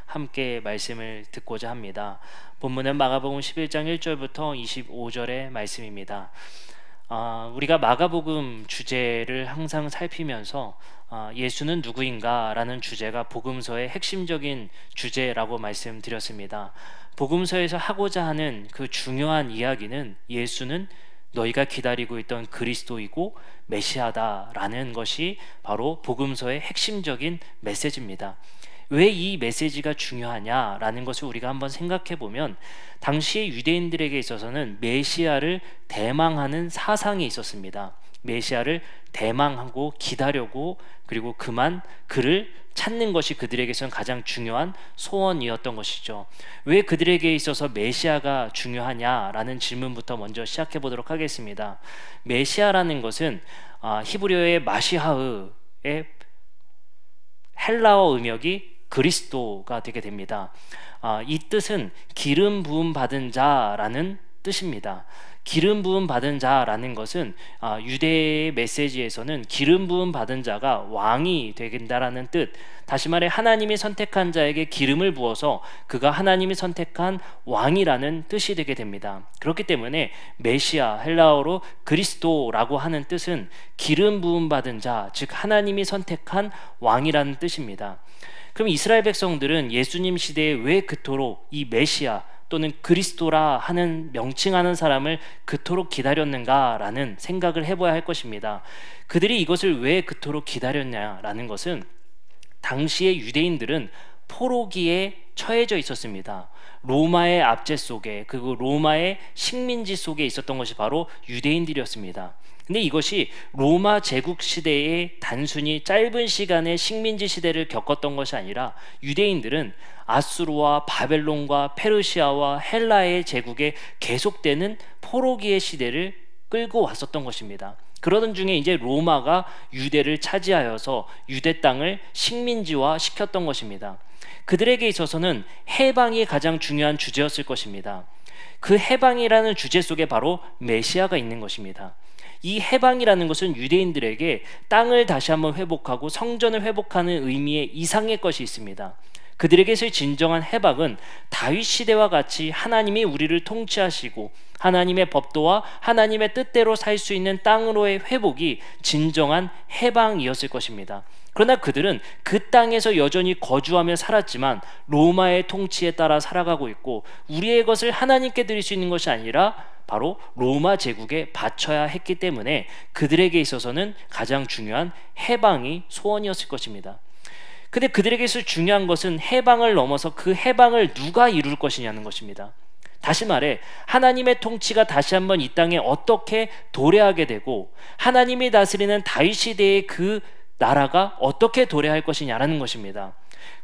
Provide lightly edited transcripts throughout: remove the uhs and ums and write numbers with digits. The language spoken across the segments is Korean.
함께 말씀을 듣고자 합니다. 본문은 마가복음 11장 1절부터 25절의 말씀입니다. 우리가 마가복음 주제를 항상 살피면서 예수는 누구인가 라는 주제가 복음서의 핵심적인 주제라고 말씀드렸습니다. 복음서에서 하고자 하는 그 중요한 이야기는 예수는 너희가 기다리고 있던 그리스도이고 메시아다라는 것이 바로 복음서의 핵심적인 메시지입니다. 왜 이 메시지가 중요하냐라는 것을 우리가 한번 생각해 보면, 당시의 유대인들에게 있어서는 메시아를 대망하는 사상이 있었습니다. 메시아를 대망하고 기다려고, 그리고 그를 찾는 것이 그들에게서는 가장 중요한 소원이었던 것이죠. 왜 그들에게 있어서 메시아가 중요하냐라는 질문부터 먼저 시작해 보도록 하겠습니다. 메시아라는 것은 히브리어의 마시하흐의 헬라어 음역이 그리스도가 되게 됩니다. 이 뜻은 기름 부음 받은 자라는 뜻입니다. 기름 부음 받은 자라는 것은 유대의 메시지에서는 기름 부음 받은 자가 왕이 된다라는 뜻, 다시 말해 하나님이 선택한 자에게 기름을 부어서 그가 하나님이 선택한 왕이라는 뜻이 되게 됩니다. 그렇기 때문에 메시아, 헬라어로 그리스도라고 하는 뜻은 기름 부음 받은 자, 즉 하나님이 선택한 왕이라는 뜻입니다. 그럼 이스라엘 백성들은 예수님 시대에 왜 그토록 이 메시아 또는 그리스도라 하는 명칭하는 사람을 그토록 기다렸는가라는 생각을 해봐야 할 것입니다. 그들이 이것을 왜 그토록 기다렸냐라는 것은, 당시의 유대인들은 포로기에 처해져 있었습니다. 로마의 압제 속에, 그리고 로마의 식민지 속에 있었던 것이 바로 유대인들이었습니다. 근데 이것이 로마 제국 시대에 단순히 짧은 시간의 식민지 시대를 겪었던 것이 아니라, 유대인들은 아수르와 바벨론과 페르시아와 헬라의 제국에 계속되는 포로기의 시대를 끌고 왔었던 것입니다. 그러던 중에 이제 로마가 유대를 차지하여서 유대 땅을 식민지화 시켰던 것입니다. 그들에게 있어서는 해방이 가장 중요한 주제였을 것입니다. 그 해방이라는 주제 속에 바로 메시아가 있는 것입니다. 이 해방이라는 것은 유대인들에게 땅을 다시 한번 회복하고 성전을 회복하는 의미의 이상의 것이 있습니다. 그들에게서의 진정한 해방은 다윗 시대와 같이 하나님이 우리를 통치하시고 하나님의 법도와 하나님의 뜻대로 살 수 있는 땅으로의 회복이 진정한 해방이었을 것입니다. 그러나 그들은 그 땅에서 여전히 거주하며 살았지만 로마의 통치에 따라 살아가고 있고, 우리의 것을 하나님께 드릴 수 있는 것이 아니라 바로 로마 제국에 바쳐야 했기 때문에 그들에게 있어서는 가장 중요한 해방이 소원이었을 것입니다. 근데 그들에게서 중요한 것은 해방을 넘어서 그 해방을 누가 이룰 것이냐는 것입니다. 다시 말해, 하나님의 통치가 다시 한번 이 땅에 어떻게 도래하게 되고, 하나님이 다스리는 다윗 시대의 그 나라가 어떻게 도래할 것이냐라는 것입니다.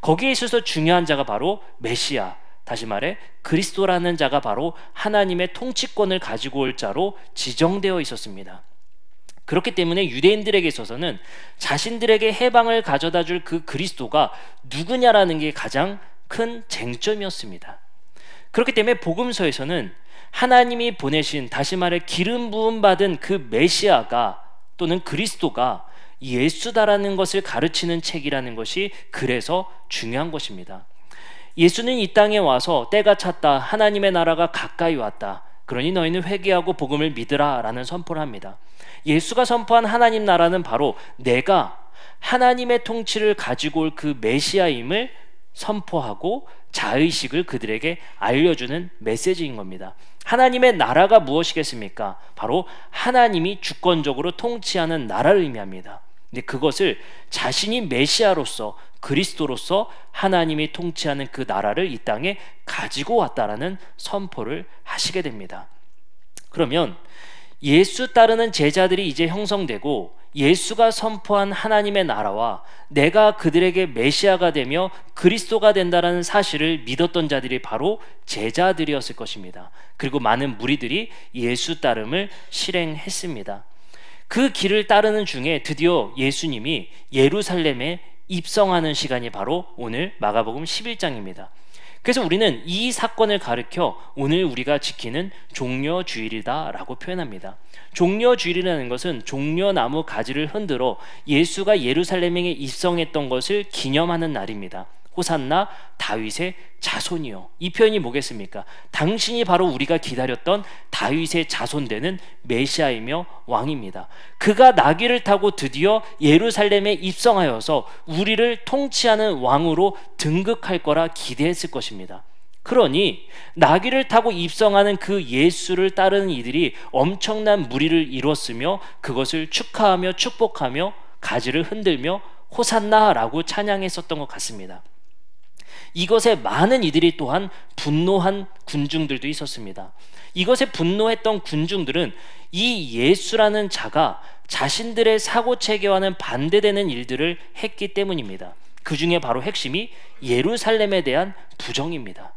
거기에 있어서 중요한 자가 바로 메시아, 다시 말해 그리스도라는 자가 바로 하나님의 통치권을 가지고 올 자로 지정되어 있었습니다. 그렇기 때문에 유대인들에게 있어서는 자신들에게 해방을 가져다 줄 그 그리스도가 누구냐라는 게 가장 큰 쟁점이었습니다. 그렇기 때문에 복음서에서는 하나님이 보내신, 다시 말해 기름 부음 받은 그 메시아가 또는 그리스도가 예수다라는 것을 가르치는 책이라는 것이 그래서 중요한 것입니다. 예수는 이 땅에 와서 때가 찼다, 하나님의 나라가 가까이 왔다, 그러니 너희는 회개하고 복음을 믿으라 라는 선포를 합니다. 예수가 선포한 하나님 나라는 바로 내가 하나님의 통치를 가지고 올 그 메시아임을 선포하고 자의식을 그들에게 알려주는 메시지인 겁니다. 하나님의 나라가 무엇이겠습니까? 바로 하나님이 주권적으로 통치하는 나라를 의미합니다. 근데 그것을 자신이 메시아로서, 그리스도로서 하나님이 통치하는 그 나라를 이 땅에 가지고 왔다라는 선포를 하시게 됩니다. 그러면 예수 따르는 제자들이 이제 형성되고, 예수가 선포한 하나님의 나라와 내가 그들에게 메시아가 되며 그리스도가 된다라는 사실을 믿었던 자들이 바로 제자들이었을 것입니다. 그리고 많은 무리들이 예수 따름을 실행했습니다. 그 길을 따르는 중에 드디어 예수님이 예루살렘에 입성하는 시간이 바로 오늘 마가복음 11장입니다. 그래서 우리는 이 사건을 가리켜 오늘 우리가 지키는 종려주일이다 라고 표현합니다. 종려주일이라는 것은 종려나무 가지를 흔들어 예수가 예루살렘에 입성했던 것을 기념하는 날입니다. 호산나 다윗의 자손이요. 이 표현이 뭐겠습니까? 당신이 바로 우리가 기다렸던 다윗의 자손되는 메시아이며 왕입니다. 그가 나귀를 타고 드디어 예루살렘에 입성하여서 우리를 통치하는 왕으로 등극할 거라 기대했을 것입니다. 그러니 나귀를 타고 입성하는 그 예수를 따르는 이들이 엄청난 무리를 이뤘으며 그것을 축하하며 축복하며 가지를 흔들며 호산나라고 찬양했었던 것 같습니다. 이것에 많은 이들이 또한 분노한 군중들도 있었습니다. 이것에 분노했던 군중들은 이 예수라는 자가 자신들의 사고체계와는 반대되는 일들을 했기 때문입니다. 그 중에 바로 핵심이 예루살렘에 대한 부정입니다.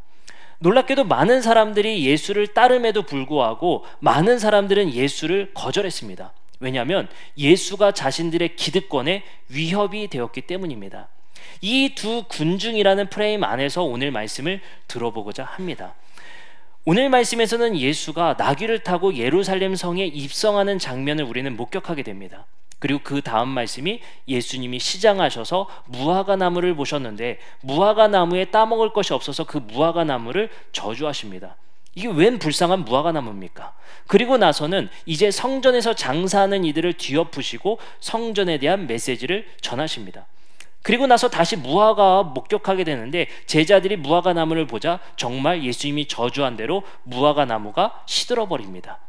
놀랍게도 많은 사람들이 예수를 따름에도 불구하고 많은 사람들은 예수를 거절했습니다. 왜냐하면 예수가 자신들의 기득권에 위협이 되었기 때문입니다. 이 두 군중이라는 프레임 안에서 오늘 말씀을 들어보고자 합니다. 오늘 말씀에서는 예수가 나귀를 타고 예루살렘 성에 입성하는 장면을 우리는 목격하게 됩니다. 그리고 그 다음 말씀이 예수님이 시장하셔서 무화과 나무를 보셨는데 무화과 나무에 따먹을 것이 없어서 그 무화과 나무를 저주하십니다. 이게 웬 불쌍한 무화과 나무입니까? 그리고 나서는 이제 성전에서 장사하는 이들을 뒤엎으시고 성전에 대한 메시지를 전하십니다. 그리고 나서 다시 무화과와 목격하게 되는데 제자들이 무화과 나무를 보자 정말 예수님이 저주한 대로 무화과 나무가 시들어버립니다.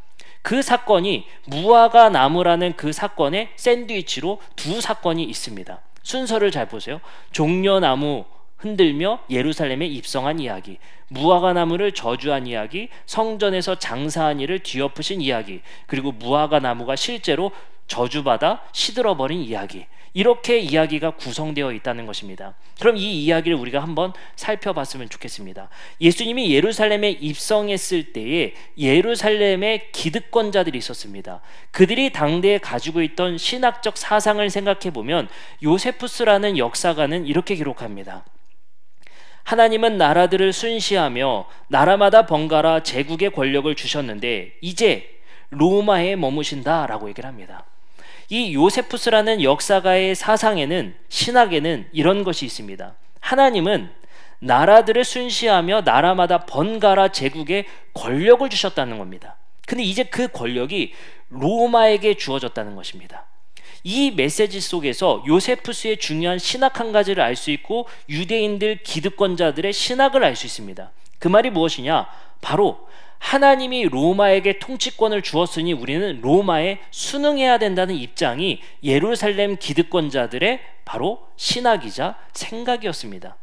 그 사건이 무화과 나무라는 그 사건의 샌드위치로 두 사건이 있습니다. 순서를 잘 보세요. 종려나무 흔들며 예루살렘에 입성한 이야기, 무화과 나무를 저주한 이야기, 성전에서 장사한 이를 뒤엎으신 이야기, 그리고 무화과 나무가 실제로 저주받아 시들어버린 이야기, 이렇게 이야기가 구성되어 있다는 것입니다. 그럼 이 이야기를 우리가 한번 살펴봤으면 좋겠습니다. 예수님이 예루살렘에 입성했을 때에 예루살렘에 기득권자들이 있었습니다. 그들이 당대에 가지고 있던 신학적 사상을 생각해 보면 요세푸스라는 역사가는 이렇게 기록합니다. 하나님은 나라들을 순시하며 나라마다 번갈아 제국의 권력을 주셨는데 이제 로마에 머무신다 라고 얘기를 합니다. 이 요세푸스라는 역사가의 사상에는, 신학에는 이런 것이 있습니다. 하나님은 나라들을 순시하며 나라마다 번갈아 제국의 권력을 주셨다는 겁니다. 근데 이제 그 권력이 로마에게 주어졌다는 것입니다. 이 메시지 속에서 요세푸스의 중요한 신학 한 가지를 알 수 있고 유대인들 기득권자들의 신학을 알 수 있습니다. 그 말이 무엇이냐? 바로 하나님이 로마에게 통치권을 주었으니 우리는 로마에 순응해야 된다는 입장이 예루살렘 기득권자들의 바로 신학이자 생각이었습니다.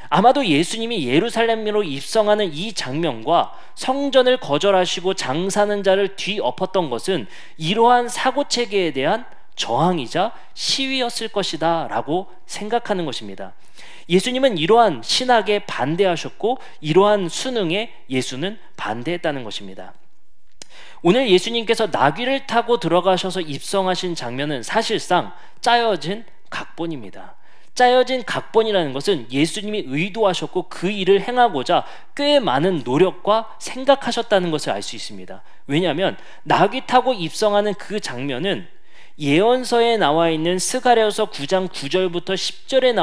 아마도 예수님이 예루살렘으로 입성하는 이 장면과 성전을 거절하시고 장사하는 자를 뒤엎었던 것은 이러한 사고체계에 대한 저항이자 시위였을 것이다 라고 생각하는 것입니다. 예수님은 이러한 신학에 반대하셨고 이러한 순응에 예수는 반대했다는 것입니다. 오늘 예수님께서 나귀를 타고 들어가셔서 입성하신 장면은 사실상 짜여진 각본입니다. 짜여진 각본이라는 것은 예수님이 의도하셨고 그 일을 행하고자 꽤 많은 노력과 생각하셨다는 것을 알 수 있습니다. 왜냐하면 나귀 타고 입성하는 그 장면은 예언서에 나와 있는 스가랴서 9장 9절부터 10절에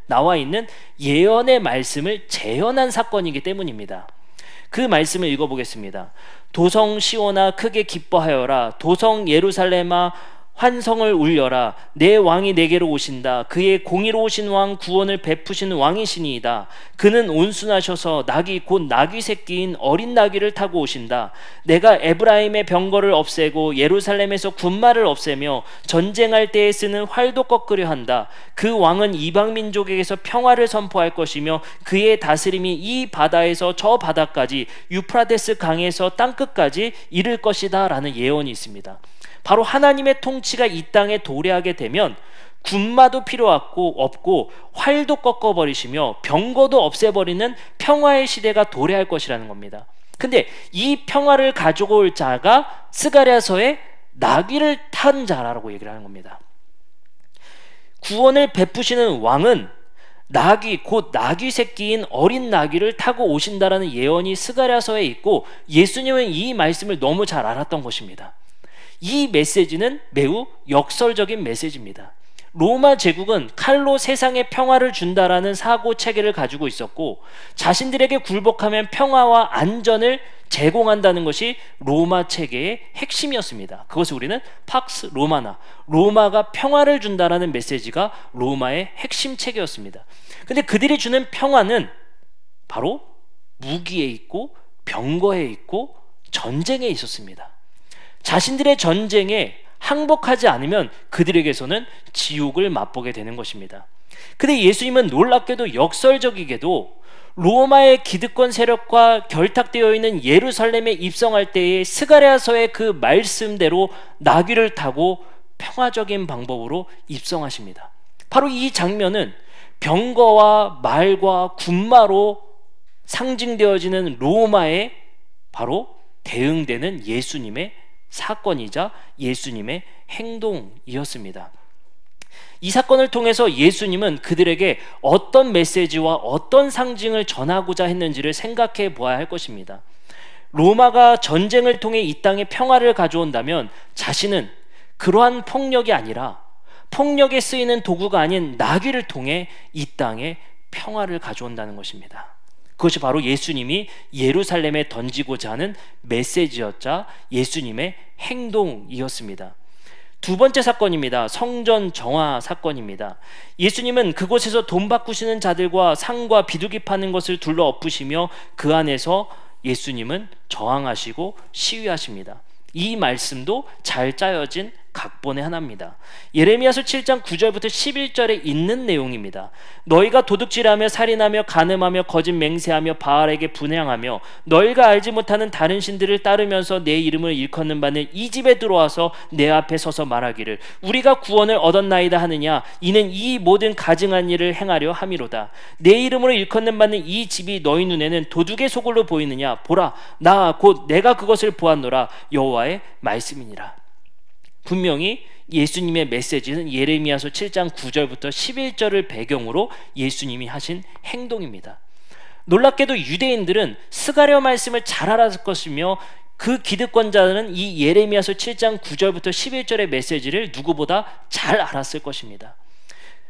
나와 있는 예언의 말씀을 재현한 사건이기 때문입니다. 그 말씀을 읽어보겠습니다. 도성 시온아 크게 기뻐하여라. 도성 예루살렘아 환성을 울려라. 내 왕이 내게로 오신다. 그의 공의로우신 왕 구원을 베푸시는 왕이시니이다. 그는 온순하셔서 나귀 곧 나귀 새끼인 어린 나귀를 타고 오신다. 내가 에브라임의 병거를 없애고 예루살렘에서 군마를 없애며 전쟁할 때에 쓰는 활도 꺾으려 한다. 그 왕은 이방 민족에게서 평화를 선포할 것이며 그의 다스림이 이 바다에서 저 바다까지 유프라데스 강에서 땅끝까지 이를 것이다 라는 예언이 있습니다. 바로 하나님의 통치가 이 땅에 도래하게 되면 군마도 필요 없고 활도 꺾어버리시며 병거도 없애버리는 평화의 시대가 도래할 것이라는 겁니다. 근데 이 평화를 가지고 올 자가 스가랴서의 나귀를 탄 자라고 얘기를 하는 겁니다. 구원을 베푸시는 왕은 나귀 곧 나귀 새끼인 어린 나귀를 타고 오신다라는 예언이 스가랴서에 있고 예수님은 이 말씀을 너무 잘 알았던 것입니다. 이 메시지는 매우 역설적인 메시지입니다. 로마 제국은 칼로 세상에 평화를 준다라는 사고 체계를 가지고 있었고, 자신들에게 굴복하면 평화와 안전을 제공한다는 것이 로마 체계의 핵심이었습니다. 그것을 우리는 팍스 로마나, 로마가 평화를 준다라는 메시지가 로마의 핵심 체계였습니다. 근데 그들이 주는 평화는 바로 무기에 있고 병거에 있고 전쟁에 있었습니다. 자신들의 전쟁에 항복하지 않으면 그들에게서는 지옥을 맛보게 되는 것입니다. 근데 예수님은 놀랍게도 역설적이게도 로마의 기득권 세력과 결탁되어 있는 예루살렘에 입성할 때의 스가랴서의 그 말씀대로 나귀를 타고 평화적인 방법으로 입성하십니다. 바로 이 장면은 병거와 말과 군마로 상징되어지는 로마에 바로 대응되는 예수님의 사건이자 예수님의 행동이었습니다. 이 사건을 통해서 예수님은 그들에게 어떤 메시지와 어떤 상징을 전하고자 했는지를 생각해 보아야 할 것입니다. 로마가 전쟁을 통해 이 땅에 평화를 가져온다면 자신은 그러한 폭력이 아니라 폭력에 쓰이는 도구가 아닌 나귀를 통해 이 땅에 평화를 가져온다는 것입니다. 그것이 바로 예수님이 예루살렘에 던지고자 하는 메시지였자 예수님의 행동이었습니다. 두 번째 사건입니다. 성전 정화 사건입니다. 예수님은 그곳에서 돈 바꾸시는 자들과 상과 비둘기 파는 것을 둘러 엎으시며 그 안에서 예수님은 저항하시고 시위하십니다. 이 말씀도 잘 짜여진 각본의 하나입니다. 예레미야서 7장 9절부터 11절에 있는 내용입니다. 너희가 도둑질하며 살인하며 간음하며 거짓 맹세하며 바알에게 분향하며 너희가 알지 못하는 다른 신들을 따르면서 내 이름을 일컫는 바는 이 집에 들어와서 내 앞에 서서 말하기를 우리가 구원을 얻었나이다 하느냐. 이는 이 모든 가증한 일을 행하려 함이로다. 내 이름으로 일컫는 바는 이 집이 너희 눈에는 도둑의 소굴로 보이느냐. 보라, 나 곧 내가 그것을 보았노라. 여호와의 말씀이니라. 분명히 예수님의 메시지는 예레미야서 7장 9절부터 11절을 배경으로 예수님이 하신 행동입니다. 놀랍게도 유대인들은 스가랴 말씀을 잘 알았을 것이며 그 기득권자들은 이 예레미야서 7장 9절부터 11절의 메시지를 누구보다 잘 알았을 것입니다.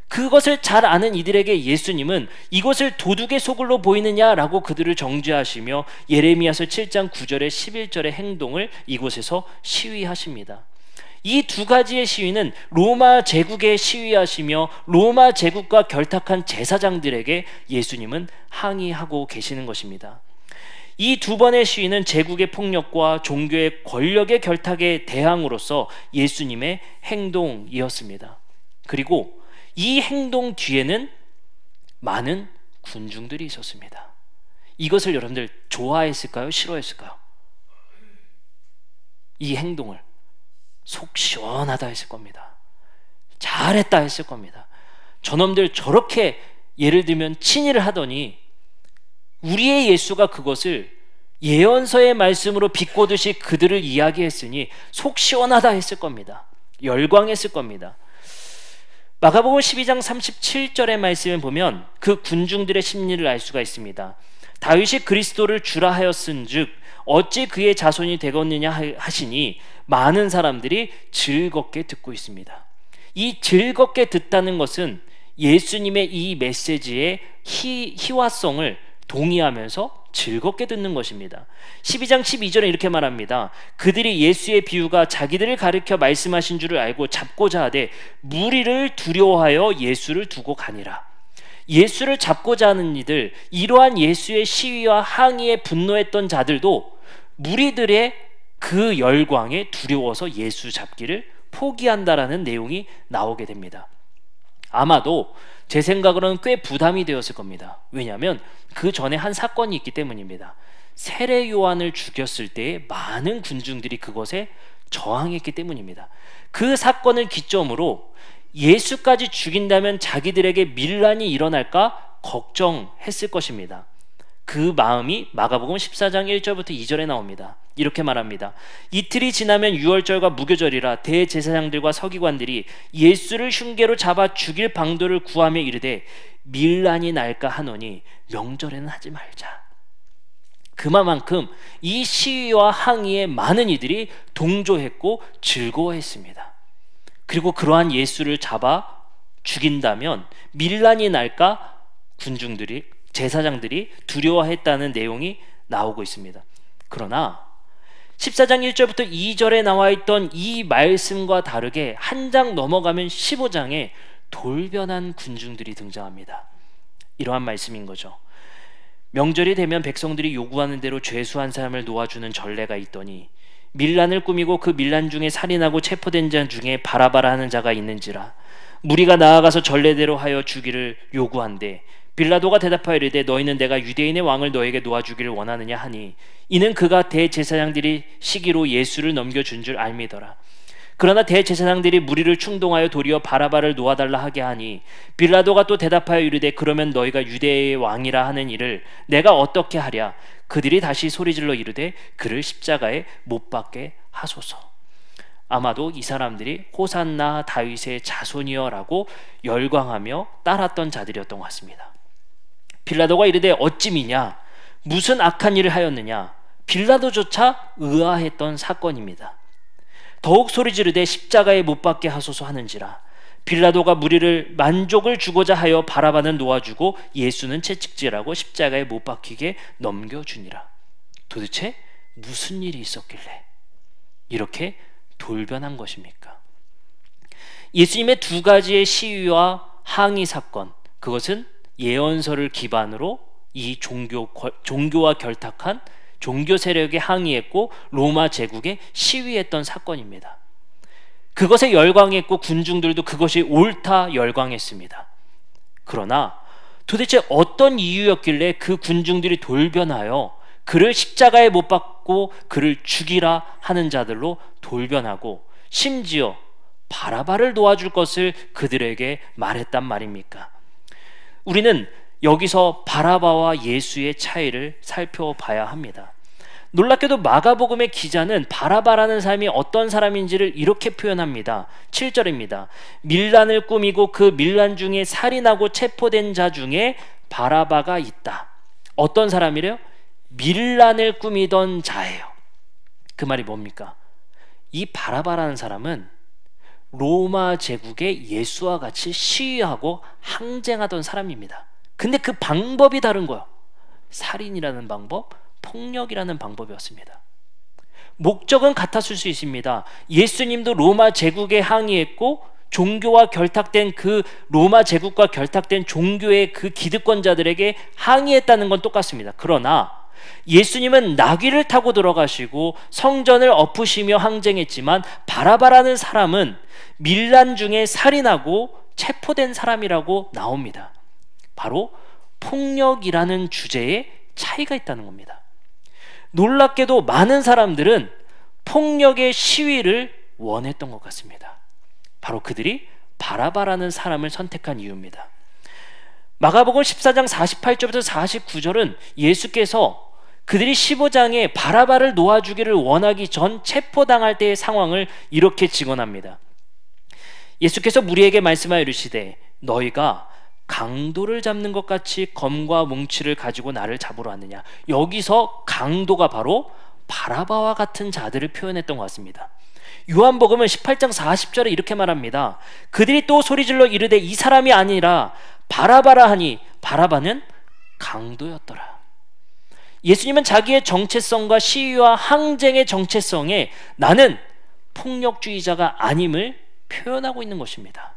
그것을 잘 아는 이들에게 예수님은 이것을 도둑의 소굴로 보이느냐라고 그들을 정죄하시며 예레미야서 7장 9절의 11절의 행동을 이곳에서 시위하십니다. 이 두 가지의 시위는 로마 제국에 시위하시며 로마 제국과 결탁한 제사장들에게 예수님은 항의하고 계시는 것입니다. 이 두 번의 시위는 제국의 폭력과 종교의 권력의 결탁에 대항으로서 예수님의 행동이었습니다. 그리고 이 행동 뒤에는 많은 군중들이 있었습니다. 이것을 여러분들 좋아했을까요? 싫어했을까요? 이 행동을 속 시원하다 했을 겁니다. 잘했다 했을 겁니다. 저놈들 저렇게 예를 들면 친일을 하더니 우리의 예수가 그것을 예언서의 말씀으로 비꼬듯이 그들을 이야기했으니 속 시원하다 했을 겁니다. 열광했을 겁니다. 마가복음 12장 37절의 말씀을 보면 그 군중들의 심리를 알 수가 있습니다. 다윗이 그리스도를 주라 하였은즉 어찌 그의 자손이 되겠느냐 하시니 많은 사람들이 즐겁게 듣고 있습니다. 이 즐겁게 듣다는 것은 예수님의 이 메시지의 희화성을 동의하면서 즐겁게 듣는 것입니다. 12장 12절에 이렇게 말합니다. 그들이 예수의 비유가 자기들을 가리켜 말씀하신 줄을 알고 잡고자 하되 무리를 두려워하여 예수를 두고 가니라. 예수를 잡고자 하는 이들, 이러한 예수의 시위와 항의에 분노했던 자들도 무리들의 그 열광에 두려워서 예수 잡기를 포기한다라는 내용이 나오게 됩니다. 아마도 제 생각으로는 꽤 부담이 되었을 겁니다. 왜냐하면 그 전에 한 사건이 있기 때문입니다. 세례 요한을 죽였을 때에 많은 군중들이 그것에 저항했기 때문입니다. 그 사건을 기점으로 예수까지 죽인다면 자기들에게 밀란이 일어날까 걱정했을 것입니다. 그 마음이 마가복음 14장 1절부터 2절에 나옵니다. 이렇게 말합니다. 이틀이 지나면 유월절과 무교절이라 대제사장들과 서기관들이 예수를 흉계로 잡아 죽일 방도를 구하며 이르되 밀란이 날까 하노니 명절에는 하지 말자. 그만큼 이 시위와 항의에 많은 이들이 동조했고 즐거워했습니다. 그리고 그러한 예수를 잡아 죽인다면 밀란이 날까 군중들이, 제사장들이 두려워했다는 내용이 나오고 있습니다. 그러나 14장 1절부터 2절에 나와 있던 이 말씀과 다르게 한 장 넘어가면 15장에 돌변한 군중들이 등장합니다. 이러한 말씀인 거죠. 명절이 되면 백성들이 요구하는 대로 죄수한 사람을 놓아주는 전례가 있더니 밀란을 꾸미고 그 밀란 중에 살인하고 체포된 자 중에 바라바라 하는 자가 있는지라. 무리가 나아가서 전례대로 하여 주기를 요구한대 빌라도가 대답하여 이르되 너희는 내가 유대인의 왕을 너에게 놓아주기를 원하느냐 하니 이는 그가 대제사장들이 시기로 예수를 넘겨준 줄 알미더라. 그러나 대제사장들이 무리를 충동하여 도리어 바라바를 놓아달라 하게 하니 빌라도가 또 대답하여 이르되 그러면 너희가 유대의 왕이라 하는 이를 내가 어떻게 하랴. 그들이 다시 소리질러 이르되 그를 십자가에 못 박게 하소서. 아마도 이 사람들이 호산나 다윗의 자손이여라고 열광하며 따랐던 자들이었던 것 같습니다. 빌라도가 이르되 어찌 미냐, 무슨 악한 일을 하였느냐. 빌라도조차 의아했던 사건입니다. 더욱 소리 지르되 십자가에 못 박게 하소서 하는지라. 빌라도가 무리를 만족을 주고자 하여 바라바는 놓아주고 예수는 채찍질하고 십자가에 못 박히게 넘겨주니라. 도대체 무슨 일이 있었길래 이렇게 돌변한 것입니까? 예수님의 두 가지의 시위와 항의 사건, 그것은 예언서를 기반으로 이 종교와 결탁한 종교 세력에 항의했고 로마 제국에 시위했던 사건입니다. 그것에 열광했고 군중들도 그것이 옳다 열광했습니다. 그러나 도대체 어떤 이유였길래 그 군중들이 돌변하여 그를 십자가에 못 박고 그를 죽이라 하는 자들로 돌변하고 심지어 바라바를 놓아줄 것을 그들에게 말했단 말입니까? 우리는 여기서 바라바와 예수의 차이를 살펴봐야 합니다. 놀랍게도 마가복음의 기자는 바라바라는 사람이 어떤 사람인지를 이렇게 표현합니다. 7절입니다. 밀란을 꾸미고 그 밀란 중에 살인하고 체포된 자 중에 바라바가 있다. 어떤 사람이래요? 밀란을 꾸미던 자예요. 그 말이 뭡니까? 이 바라바라는 사람은 로마 제국의 예수와 같이 시위하고 항쟁하던 사람입니다. 근데 그 방법이 다른 거예요. 살인이라는 방법, 폭력이라는 방법이었습니다. 목적은 같았을 수 있습니다. 예수님도 로마 제국에 항의했고 종교와 결탁된 그 로마 제국과 결탁된 종교의 그 기득권자들에게 항의했다는 건 똑같습니다. 그러나 예수님은 나귀를 타고 들어가시고 성전을 엎으시며 항쟁했지만 바라바라는 사람은 밀란 중에 살인하고 체포된 사람이라고 나옵니다. 바로 폭력이라는 주제에 차이가 있다는 겁니다. 놀랍게도 많은 사람들은 폭력의 시위를 원했던 것 같습니다. 바로 그들이 바라바라는 사람을 선택한 이유입니다. 마가복음 14장 48절부터 49절은 예수께서 그들이 15장에 바라바를 놓아주기를 원하기 전 체포당할 때의 상황을 이렇게 증언합니다. 예수께서 무리에게 말씀하여 이르시되 너희가 강도를 잡는 것 같이 검과 뭉치를 가지고 나를 잡으러 왔느냐. 여기서 강도가 바로 바라바와 같은 자들을 표현했던 것 같습니다. 요한복음은 18장 40절에 이렇게 말합니다. 그들이 또 소리질러 이르되 이 사람이 아니라 바라바라 하니 바라바는 강도였더라. 예수님은 자기의 정체성과 시위와 항쟁의 정체성에 나는 폭력주의자가 아님을 표현하고 있는 것입니다.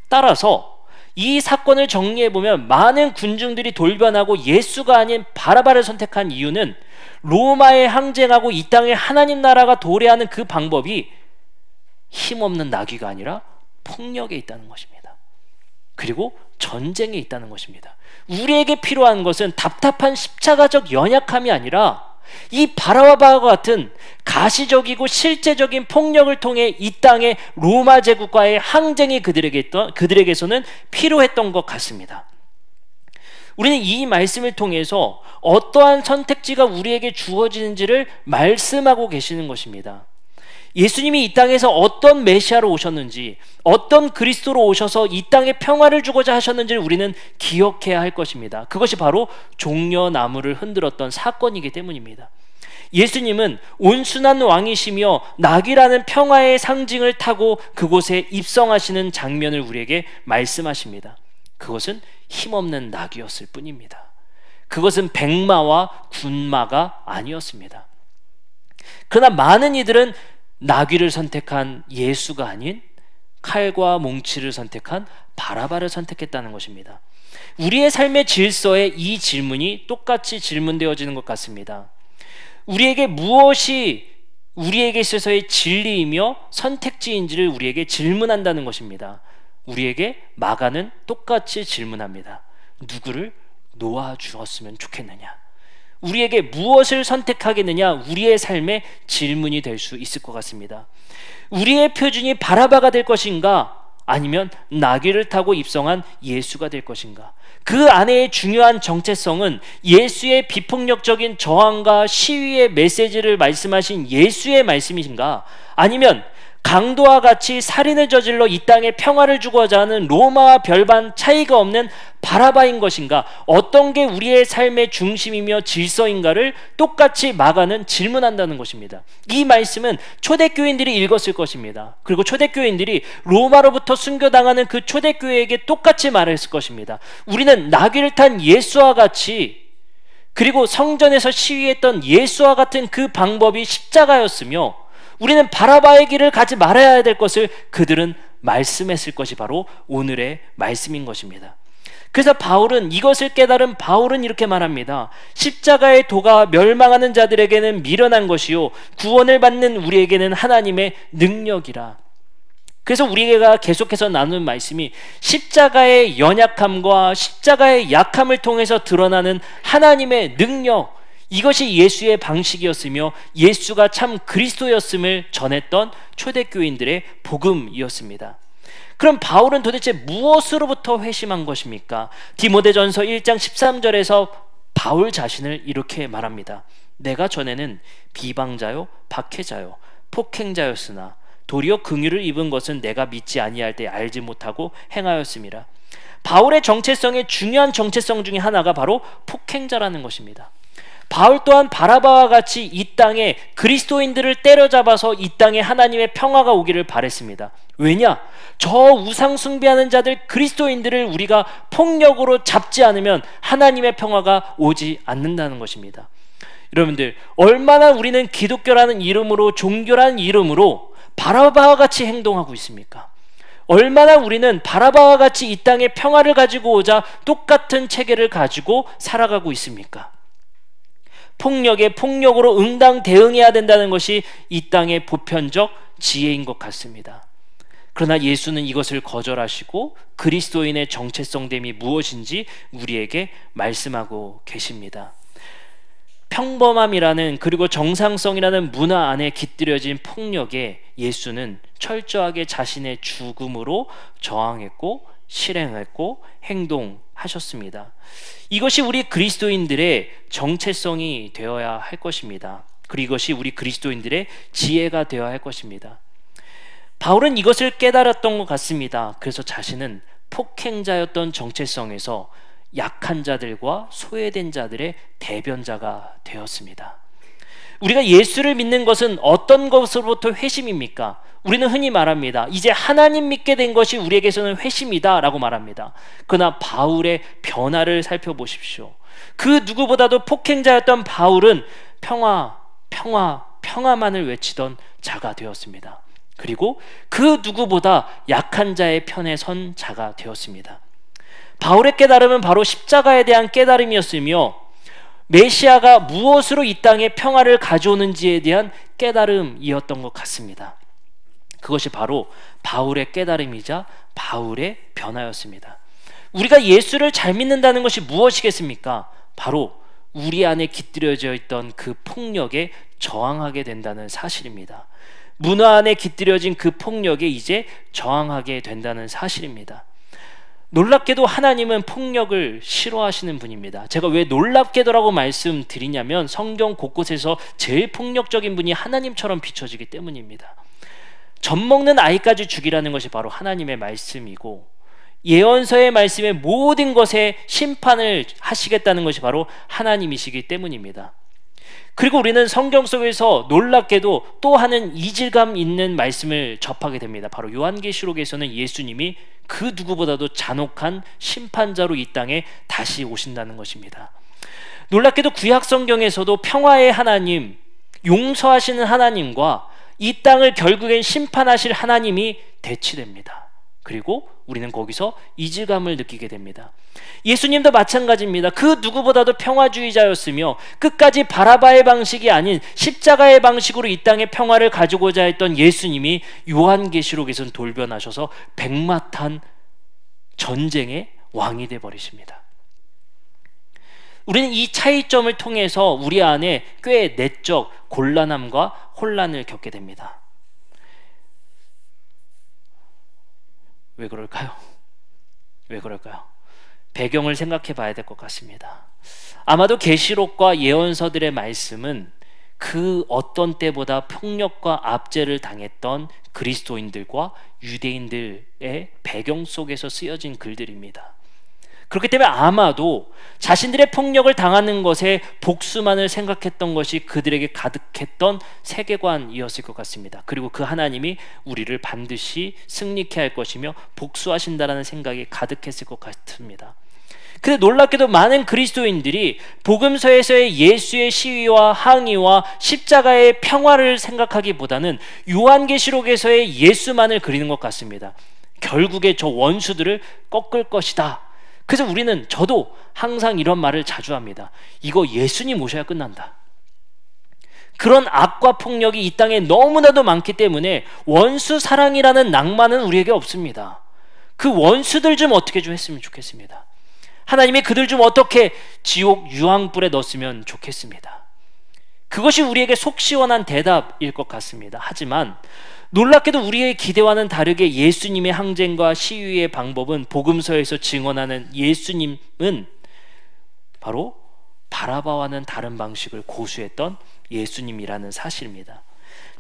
따라서 이 사건을 정리해보면 많은 군중들이 돌변하고 예수가 아닌 바라바를 선택한 이유는 로마에 항쟁하고 이 땅에 하나님 나라가 도래하는 그 방법이 힘없는 나귀가 아니라 폭력에 있다는 것입니다. 그리고 전쟁에 있다는 것입니다. 우리에게 필요한 것은 답답한 십자가적 연약함이 아니라 이 바라바와 같은 가시적이고 실제적인 폭력을 통해 이 땅의 로마 제국과의 항쟁이 그들에게서는 필요했던 것 같습니다. 우리는 이 말씀을 통해서 어떠한 선택지가 우리에게 주어지는지를 말씀하고 계시는 것입니다. 예수님이 이 땅에서 어떤 메시아로 오셨는지, 어떤 그리스도로 오셔서 이 땅에 평화를 주고자 하셨는지를 우리는 기억해야 할 것입니다. 그것이 바로 종려나무를 흔들었던 사건이기 때문입니다. 예수님은 온순한 왕이시며 낙이라는 평화의 상징을 타고 그곳에 입성하시는 장면을 우리에게 말씀하십니다. 그것은 힘없는 낙이었을 뿐입니다. 그것은 백마와 군마가 아니었습니다. 그러나 많은 이들은 나귀를 선택한 예수가 아닌 칼과 몽치를 선택한 바라바를 선택했다는 것입니다. 우리의 삶의 질서에 이 질문이 똑같이 질문되어지는 것 같습니다. 우리에게 무엇이 우리에게 있어서의 진리이며 선택지인지를 우리에게 질문한다는 것입니다. 우리에게 마가는 똑같이 질문합니다. 누구를 놓아주었으면 좋겠느냐? 우리에게 무엇을 선택하겠느냐? 우리의 삶의 질문이 될 수 있을 것 같습니다. 우리의 표준이 바라바가 될 것인가? 아니면 나귀를 타고 입성한 예수가 될 것인가? 그 안에의 중요한 정체성은 예수의 비폭력적인 저항과 시위의 메시지를 말씀하신 예수의 말씀이신가? 아니면 강도와 같이 살인을 저질러 이 땅에 평화를 주고자 하는 로마와 별반 차이가 없는 바라바인 것인가? 어떤 게 우리의 삶의 중심이며 질서인가를 똑같이 마가는 질문한다는 것입니다. 이 말씀은 초대교인들이 읽었을 것입니다. 그리고 초대교인들이 로마로부터 순교당하는 그 초대교회에게 똑같이 말했을 것입니다. 우리는 나귀를 탄 예수와 같이, 그리고 성전에서 시위했던 예수와 같은 그 방법이 십자가였으며 우리는 바라바의 길을 가지 말아야 될 것을 그들은 말씀했을 것이 바로 오늘의 말씀인 것입니다. 그래서 바울은, 이것을 깨달은 바울은 이렇게 말합니다. 십자가의 도가 멸망하는 자들에게는 미련한 것이요 구원을 받는 우리에게는 하나님의 능력이라. 그래서 우리가 계속해서 나누는 말씀이 십자가의 연약함과 십자가의 약함을 통해서 드러나는 하나님의 능력, 이것이 예수의 방식이었으며 예수가 참 그리스도였음을 전했던 초대교인들의 복음이었습니다. 그럼 바울은 도대체 무엇으로부터 회심한 것입니까? 디모데전서 1장 13절에서 바울 자신을 이렇게 말합니다. 내가 전에는 비방자요 박해자요 폭행자였으나 도리어 긍휼을 입은 것은 내가 믿지 아니할 때 알지 못하고 행하였음이라. 바울의 정체성의 중요한 정체성 중에 하나가 바로 폭행자라는 것입니다. 바울 또한 바라바와 같이 이 땅에 그리스도인들을 때려잡아서 이 땅에 하나님의 평화가 오기를 바랬습니다. 왜냐? 저 우상 숭배하는 자들 그리스도인들을 우리가 폭력으로 잡지 않으면 하나님의 평화가 오지 않는다는 것입니다. 여러분들, 얼마나 우리는 기독교라는 이름으로, 종교라는 이름으로 바라바와 같이 행동하고 있습니까? 얼마나 우리는 바라바와 같이 이 땅에 평화를 가지고 오자 똑같은 체계를 가지고 살아가고 있습니까? 폭력에 폭력으로 응당 대응해야 된다는 것이 이 땅의 보편적 지혜인 것 같습니다. 그러나 예수는 이것을 거절하시고 그리스도인의 정체성됨이 무엇인지 우리에게 말씀하고 계십니다. 평범함이라는, 그리고 정상성이라는 문화 안에 깃들여진 폭력에 예수는 철저하게 자신의 죽음으로 저항했고 실행했고 행동하셨습니다. 이것이 우리 그리스도인들의 정체성이 되어야 할 것입니다. 그리고 이것이 우리 그리스도인들의 지혜가 되어야 할 것입니다. 바울은 이것을 깨달았던 것 같습니다. 그래서 자신은 폭행자였던 정체성에서 약한 자들과 소외된 자들의 대변자가 되었습니다. 우리가 예수를 믿는 것은 어떤 것으로부터 회심입니까? 우리는 흔히 말합니다. 이제 하나님 믿게 된 것이 우리에게서는 회심이다 라고 말합니다. 그러나 바울의 변화를 살펴보십시오. 그 누구보다도 폭행자였던 바울은 평화, 평화, 평화만을 외치던 자가 되었습니다. 그리고 그 누구보다 약한 자의 편에 선 자가 되었습니다. 바울의 깨달음은 바로 십자가에 대한 깨달음이었으며 메시아가 무엇으로 이 땅에 평화를 가져오는지에 대한 깨달음이었던 것 같습니다. 그것이 바로 바울의 깨달음이자 바울의 변화였습니다. 우리가 예수를 잘 믿는다는 것이 무엇이겠습니까? 바로 우리 안에 깃들여져 있던 그 폭력에 저항하게 된다는 사실입니다. 문화 안에 깃들여진 그 폭력에 이제 저항하게 된다는 사실입니다. 놀랍게도 하나님은 폭력을 싫어하시는 분입니다. 제가 왜 놀랍게도라고 말씀드리냐면 성경 곳곳에서 제일 폭력적인 분이 하나님처럼 비춰지기 때문입니다. 젖 먹는 아이까지 죽이라는 것이 바로 하나님의 말씀이고, 예언서의 말씀의 모든 것에 심판을 하시겠다는 것이 바로 하나님이시기 때문입니다. 그리고 우리는 성경 속에서 놀랍게도 또 하는 이질감 있는 말씀을 접하게 됩니다. 바로 요한계시록에서는 예수님이 그 누구보다도 잔혹한 심판자로 이 땅에 다시 오신다는 것입니다. 놀랍게도 구약 성경에서도 평화의 하나님, 용서하시는 하나님과 이 땅을 결국엔 심판하실 하나님이 대치됩니다. 그리고 우리는 거기서 이질감을 느끼게 됩니다. 예수님도 마찬가지입니다. 그 누구보다도 평화주의자였으며 끝까지 바라바의 방식이 아닌 십자가의 방식으로 이 땅에 평화를 가지고자 했던 예수님이 요한계시록에서는 돌변하셔서 백마탄 전쟁의 왕이 되어버리십니다. 우리는 이 차이점을 통해서 우리 안에 꽤 내적 곤란함과 혼란을 겪게 됩니다. 왜 그럴까요? 왜 그럴까요? 배경을 생각해 봐야 될 것 같습니다. 아마도 계시록과 예언서들의 말씀은 그 어떤 때보다 폭력과 압제를 당했던 그리스도인들과 유대인들의 배경 속에서 쓰여진 글들입니다. 그렇기 때문에 아마도 자신들의 폭력을 당하는 것에 복수만을 생각했던 것이 그들에게 가득했던 세계관이었을 것 같습니다. 그리고 그 하나님이 우리를 반드시 승리케 할 것이며 복수하신다라는 생각이 가득했을 것 같습니다. 근데 놀랍게도 많은 그리스도인들이 복음서에서의 예수의 시위와 항의와 십자가의 평화를 생각하기보다는 요한계시록에서의 예수만을 그리는 것 같습니다. 결국에 저 원수들을 꺾을 것이다. 그래서 우리는, 저도 항상 이런 말을 자주 합니다. 이거 예수님 오셔야 끝난다. 그런 악과 폭력이 이 땅에 너무나도 많기 때문에 원수 사랑이라는 낭만은 우리에게 없습니다. 그 원수들 좀 어떻게 좀 했으면 좋겠습니다. 하나님이 그들 좀 어떻게 지옥 유황불에 넣었으면 좋겠습니다. 그것이 우리에게 속 시원한 대답일 것 같습니다. 하지만 놀랍게도 우리의 기대와는 다르게 예수님의 항쟁과 시위의 방법은 복음서에서 증언하는 예수님은 바로 바라바와는 다른 방식을 고수했던 예수님이라는 사실입니다.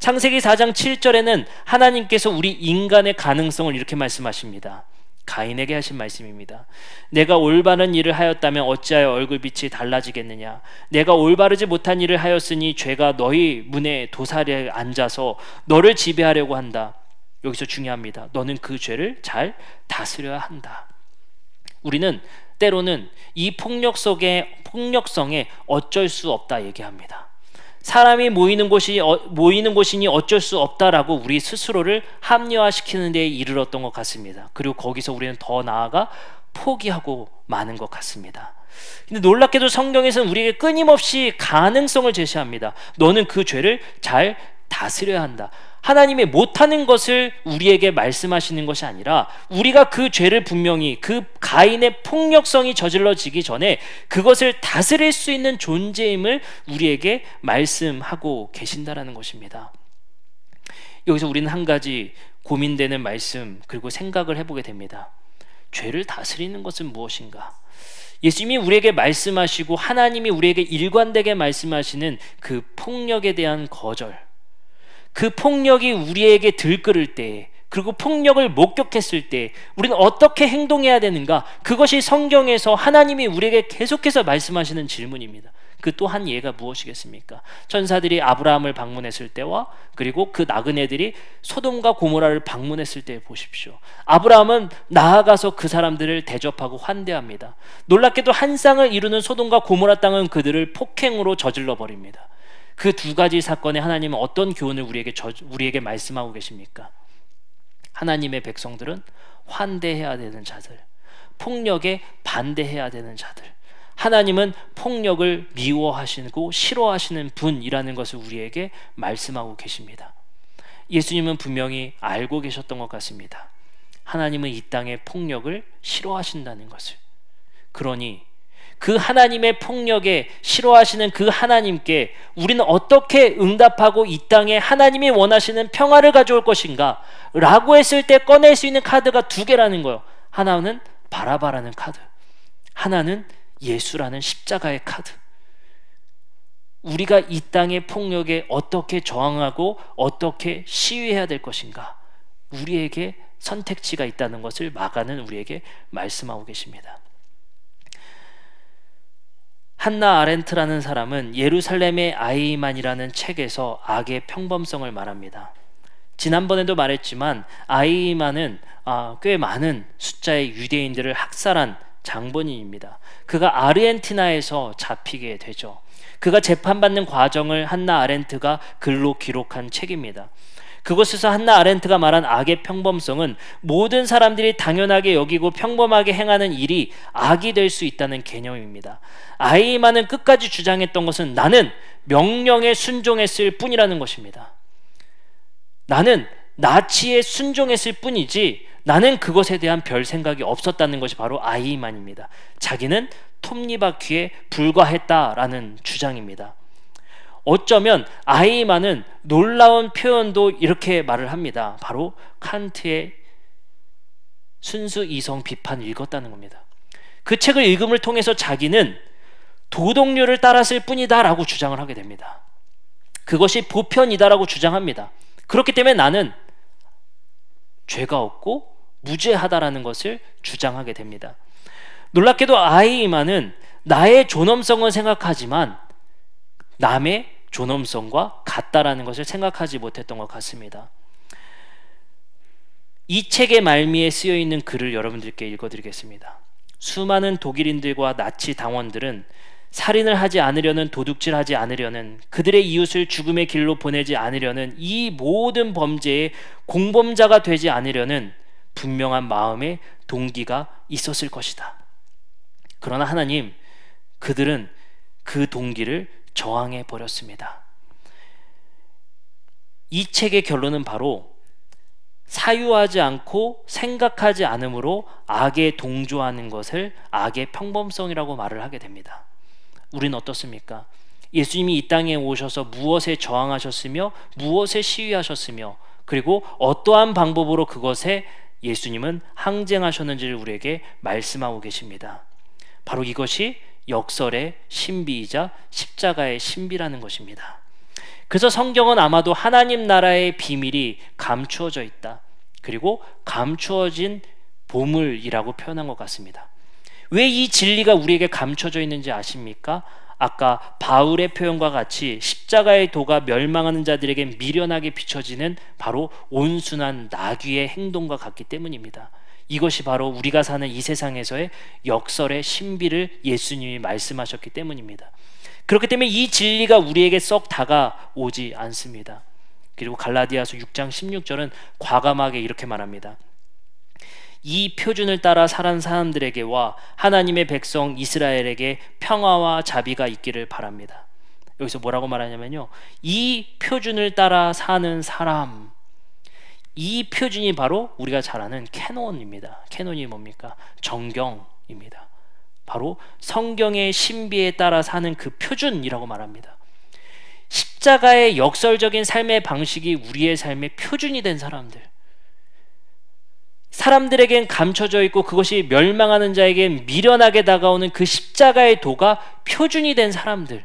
창세기 4장 7절에는 하나님께서 우리 인간의 가능성을 이렇게 말씀하십니다. 가인에게 하신 말씀입니다. 내가 올바른 일을 하였다면 어찌하여 얼굴빛이 달라지겠느냐. 내가 올바르지 못한 일을 하였으니 죄가 너희 문에 도사리에 앉아서 너를 지배하려고 한다. 여기서 중요합니다. 너는 그 죄를 잘 다스려야 한다. 우리는 때로는 이 폭력성에 어쩔 수 없다 얘기합니다. 사람이 모이는 곳이니 어쩔 수 없다라고 우리 스스로를 합리화시키는 데 이르렀던 것 같습니다. 그리고 거기서 우리는 더 나아가 포기하고 마는 것 같습니다. 근데 놀랍게도 성경에서는 우리에게 끊임없이 가능성을 제시합니다. 너는 그 죄를 잘 다스려야 한다. 하나님이 못하는 것을 우리에게 말씀하시는 것이 아니라 우리가 그 죄를 분명히, 그 가인의 폭력성이 저질러지기 전에 그것을 다스릴 수 있는 존재임을 우리에게 말씀하고 계신다라는 것입니다. 여기서 우리는 한 가지 고민되는 말씀, 그리고 생각을 해보게 됩니다. 죄를 다스리는 것은 무엇인가? 예수님이 우리에게 말씀하시고 하나님이 우리에게 일관되게 말씀하시는 그 폭력에 대한 거절, 그 폭력이 우리에게 들끓을 때, 그리고 폭력을 목격했을 때 우리는 어떻게 행동해야 되는가? 그것이 성경에서 하나님이 우리에게 계속해서 말씀하시는 질문입니다. 그 또 한 예가 무엇이겠습니까? 천사들이 아브라함을 방문했을 때와 그리고 그 나그네들이 소돔과 고모라를 방문했을 때 보십시오. 아브라함은 나아가서 그 사람들을 대접하고 환대합니다. 놀랍게도 한 쌍을 이루는 소돔과 고모라 땅은 그들을 폭행으로 저질러 버립니다. 그 두 가지 사건에 하나님은 어떤 교훈을 우리에게 말씀하고 계십니까? 하나님의 백성들은 환대해야 되는 자들, 폭력에 반대해야 되는 자들, 하나님은 폭력을 미워하시고 싫어하시는 분이라는 것을 우리에게 말씀하고 계십니다. 예수님은 분명히 알고 계셨던 것 같습니다. 하나님은 이 땅의 폭력을 싫어하신다는 것을. 그러니 그 하나님의 폭력에 싫어하시는 그 하나님께 우리는 어떻게 응답하고 이 땅에 하나님이 원하시는 평화를 가져올 것인가? 라고 했을 때 꺼낼 수 있는 카드가 두 개라는 거예요. 하나는 바라바라는 카드, 하나는 예수라는 십자가의 카드. 우리가 이 땅의 폭력에 어떻게 저항하고 어떻게 시위해야 될 것인가? 우리에게 선택지가 있다는 것을 마가는 우리에게 말씀하고 계십니다. 한나 아렌트라는 사람은 예루살렘의 아이만이라는 책에서 악의 평범성을 말합니다. 지난번에도 말했지만 아이만은 꽤 많은 숫자의 유대인들을 학살한 장본인입니다. 그가 아르헨티나에서 잡히게 되죠. 그가 재판받는 과정을 한나 아렌트가 글로 기록한 책입니다. 그곳에서 한나 아렌트가 말한 악의 평범성은 모든 사람들이 당연하게 여기고 평범하게 행하는 일이 악이 될 수 있다는 개념입니다. 아이만은 끝까지 주장했던 것은 나는 명령에 순종했을 뿐이라는 것입니다. 나는 나치에 순종했을 뿐이지 나는 그것에 대한 별 생각이 없었다는 것이 바로 아이만입니다. 자기는 톱니바퀴에 불과했다라는 주장입니다. 어쩌면 아이만은 놀라운 표현도 이렇게 말을 합니다. 바로 칸트의 순수 이성 비판을 읽었다는 겁니다. 그 책을 읽음을 통해서 자기는 도덕률을 따랐을 뿐이다 라고 주장을 하게 됩니다. 그것이 보편이다라고 주장합니다. 그렇기 때문에 나는 죄가 없고 무죄하다라는 것을 주장하게 됩니다. 놀랍게도 아이만은 나의 존엄성을 생각하지만 남의 존엄성과 같다라는 것을 생각하지 못했던 것 같습니다. 이 책의 말미에 쓰여 있는 글을 여러분들께 읽어드리겠습니다. 수많은 독일인들과 나치 당원들은 살인을 하지 않으려는, 도둑질하지 않으려는, 그들의 이웃을 죽음의 길로 보내지 않으려는, 이 모든 범죄의 공범자가 되지 않으려는 분명한 마음의 동기가 있었을 것이다. 그러나 하나님, 그들은 그 동기를 저항해 버렸습니다. 이 책의 결론은 바로 사유하지 않고 생각하지 않으므로 악에 동조하는 것을 악의 평범성이라고 말을 하게 됩니다. 우리는 어떻습니까? 예수님이 이 땅에 오셔서 무엇에 저항하셨으며 무엇에 시위하셨으며 그리고 어떠한 방법으로 그것에 예수님은 항쟁하셨는지를 우리에게 말씀하고 계십니다. 바로 이것이 역설의 신비이자 십자가의 신비라는 것입니다. 그래서 성경은 아마도 하나님 나라의 비밀이 감추어져 있다, 그리고 감추어진 보물이라고 표현한 것 같습니다. 왜 이 진리가 우리에게 감춰져 있는지 아십니까? 아까 바울의 표현과 같이 십자가의 도가 멸망하는 자들에게 미련하게 비춰지는 바로 온순한 나귀의 행동과 같기 때문입니다. 이것이 바로 우리가 사는 이 세상에서의 역설의 신비를 예수님이 말씀하셨기 때문입니다. 그렇기 때문에 이 진리가 우리에게 썩 다가오지 않습니다. 그리고 갈라디아서 6장 16절은 과감하게 이렇게 말합니다. 이 표준을 따라 살은 사람들에게와 하나님의 백성 이스라엘에게 평화와 자비가 있기를 바랍니다. 여기서 뭐라고 말하냐면요, 이 표준을 따라 사는 사람, 이 표준이 바로 우리가 잘 아는 캐논입니다. 캐논이 뭡니까? 정경입니다. 바로 성경의 신비에 따라 사는 그 표준이라고 말합니다. 십자가의 역설적인 삶의 방식이 우리의 삶의 표준이 된 사람들, 사람들에겐 감춰져 있고 그것이 멸망하는 자에겐 미련하게 다가오는 그 십자가의 도가 표준이 된 사람들,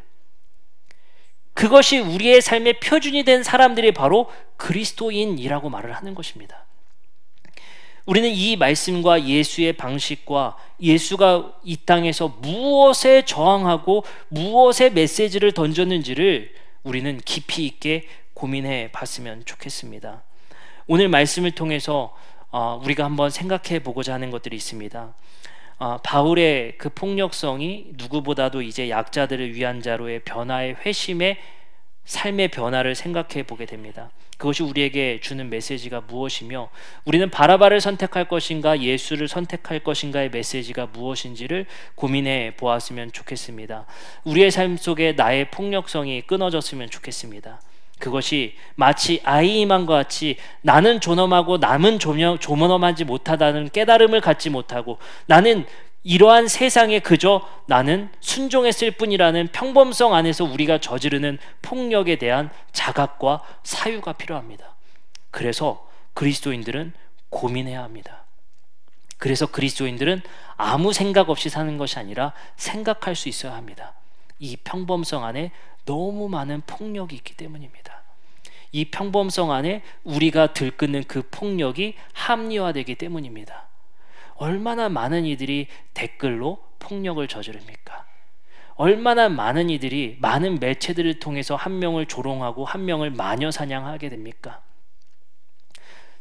그것이 우리의 삶의 표준이 된 사람들이 바로 그리스도인이라고 말을 하는 것입니다. 우리는 이 말씀과 예수의 방식과 예수가 이 땅에서 무엇에 저항하고 무엇의 메시지를 던졌는지를 우리는 깊이 있게 고민해 봤으면 좋겠습니다. 오늘 말씀을 통해서 우리가 한번 생각해 보고자 하는 것들이 있습니다. 바울의 그 폭력성이 누구보다도 이제 약자들을 위한 자로의 변화의 회심의 삶의 변화를 생각해 보게 됩니다. 그것이 우리에게 주는 메시지가 무엇이며 우리는 바라바를 선택할 것인가 예수를 선택할 것인가의 메시지가 무엇인지를 고민해 보았으면 좋겠습니다. 우리의 삶 속에 나의 폭력성이 끊어졌으면 좋겠습니다. 그것이 마치 아이만과 같이 나는 존엄하고 남은 존엄하지 못하다는 깨달음을 갖지 못하고 나는 이러한 세상에 그저 나는 순종했을 뿐이라는 평범성 안에서 우리가 저지르는 폭력에 대한 자각과 사유가 필요합니다. 그래서 그리스도인들은 고민해야 합니다. 그래서 그리스도인들은 아무 생각 없이 사는 것이 아니라 생각할 수 있어야 합니다. 이 평범성 안에 너무 많은 폭력이 있기 때문입니다. 이 평범성 안에 우리가 들끓는 그 폭력이 합리화되기 때문입니다. 얼마나 많은 이들이 댓글로 폭력을 저지릅니까? 얼마나 많은 이들이 많은 매체들을 통해서 한 명을 조롱하고 한 명을 마녀 사냥하게 됩니까?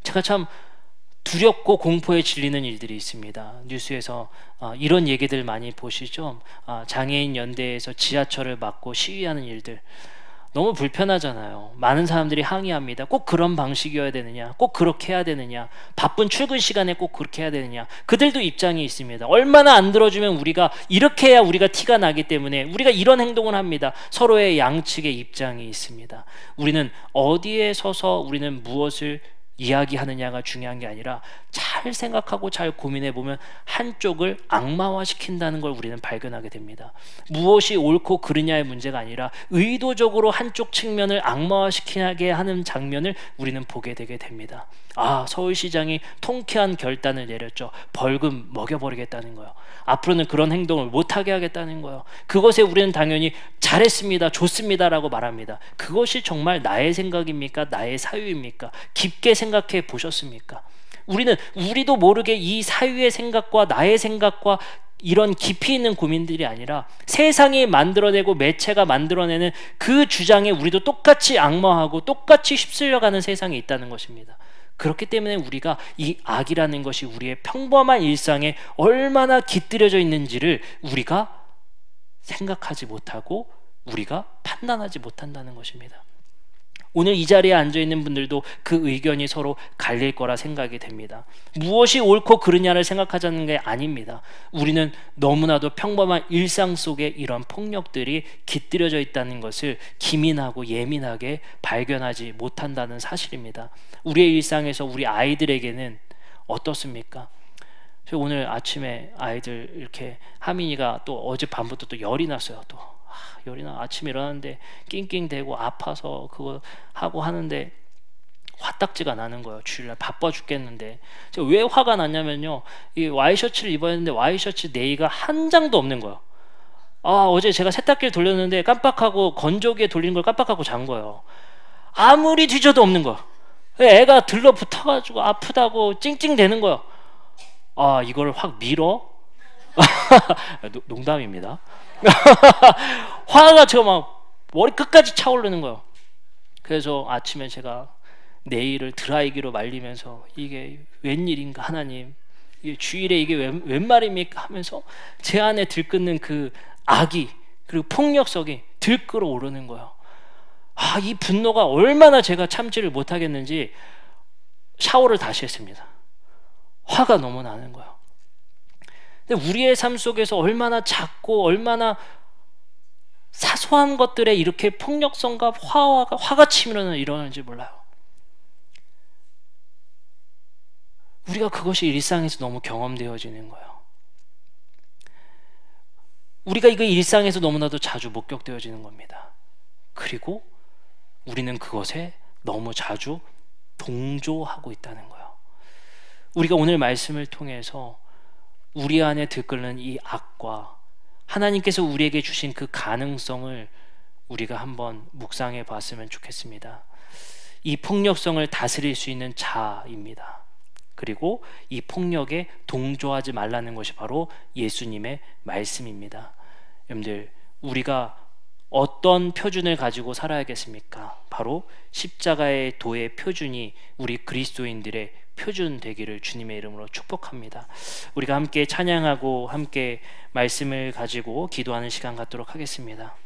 제가 참 두렵고 공포에 질리는 일들이 있습니다. 뉴스에서 이런 얘기들 많이 보시죠? 장애인 연대에서 지하철을 막고 시위하는 일들. 너무 불편하잖아요. 많은 사람들이 항의합니다. 꼭 그런 방식이어야 되느냐? 꼭 그렇게 해야 되느냐? 바쁜 출근 시간에 꼭 그렇게 해야 되느냐? 그들도 입장이 있습니다. 얼마나 안 들어주면 우리가 이렇게 해야 우리가 티가 나기 때문에 우리가 이런 행동을 합니다. 서로의 양측의 입장이 있습니다. 우리는 어디에 서서 우리는 무엇을 이야기하느냐가 중요한 게 아니라 잘 생각하고 잘 고민해 보면 한쪽을 악마화시킨다는 걸 우리는 발견하게 됩니다. 무엇이 옳고 그르냐의 문제가 아니라 의도적으로 한쪽 측면을 악마화시키게 하는 장면을 우리는 보게 되게 됩니다. 서울시장이 통쾌한 결단을 내렸죠. 벌금 먹여버리겠다는 거예요. 앞으로는 그런 행동을 못하게 하겠다는 거예요. 그것에 우리는 당연히 잘했습니다, 좋습니다라고 말합니다. 그것이 정말 나의 생각입니까? 나의 사유입니까? 깊게 생각해 보셨습니까? 우리도 모르게 이 사유의 생각과 나의 생각과 이런 깊이 있는 고민들이 아니라 세상이 만들어내고 매체가 만들어내는 그 주장에 우리도 똑같이 악마하고 똑같이 휩쓸려가는 세상이 있다는 것입니다. 그렇기 때문에 우리가 이 악이라는 것이 우리의 평범한 일상에 얼마나 깃들여져 있는지를 우리가 생각하지 못하고 우리가 판단하지 못한다는 것입니다. 오늘 이 자리에 앉아있는 분들도 그 의견이 서로 갈릴 거라 생각이 됩니다. 무엇이 옳고 그르냐를 생각하자는 게 아닙니다. 우리는 너무나도 평범한 일상 속에 이런 폭력들이 깃들여져 있다는 것을 기민하고 예민하게 발견하지 못한다는 사실입니다. 우리의 일상에서 우리 아이들에게는 어떻습니까? 저 오늘 아침에 아이들 이렇게 하민이가 또 어젯밤부터 또 열이 났어요. 또 열이 나. 아침에 일어났는데 낑낑대고 아파서 그거 하고 하는데 화딱지가 나는 거예요. 주일날 바빠 죽겠는데. 제가 왜 화가 났냐면요, 이 와이셔츠를 입었는데 와이셔츠 네이가 한 장도 없는 거예요. 어제 제가 세탁기를 돌렸는데 깜빡하고 건조기에 돌리는 걸 깜빡하고 잔 거예요. 아무리 뒤져도 없는 거예요. 애가 들러붙어가지고 아프다고 찡찡대는 거예요. 이걸 확 밀어? 농담입니다. 화가 제가 막 머리 끝까지 차오르는 거예요. 그래서 아침에 제가 네일을 드라이기로 말리면서 이게 웬일인가 하나님, 이게 주일에 이게 웬 말입니까 하면서 제 안에 들끓는 그 악이 그리고 폭력성이 들끓어 오르는 거예요. 이 분노가 얼마나 제가 참지를 못하겠는지 샤워를 다시 했습니다. 화가 너무 나는 거예요. 근데 우리의 삶 속에서 얼마나 작고 얼마나 사소한 것들에 이렇게 폭력성과 화가 치밀어는 일어나는지 몰라요. 우리가 그것이 일상에서 너무 경험되어지는 거예요. 우리가 이거 일상에서 너무나도 자주 목격되어지는 겁니다. 그리고 우리는 그것에 너무 자주 동조하고 있다는 거예요. 우리가 오늘 말씀을 통해서 우리 안에 들끓는 이 악과 하나님께서 우리에게 주신 그 가능성을 우리가 한번 묵상해 봤으면 좋겠습니다. 이 폭력성을 다스릴 수 있는 자입니다. 그리고 이 폭력에 동조하지 말라는 것이 바로 예수님의 말씀입니다. 여러분들, 우리가 어떤 표준을 가지고 살아야겠습니까? 바로 십자가의 도의 표준이 우리 그리스도인들의 표준 되기를 주님의 이름으로 축복합니다. 우리가 함께 찬양하고 함께 말씀을 가지고 기도하는 시간 갖도록 하겠습니다.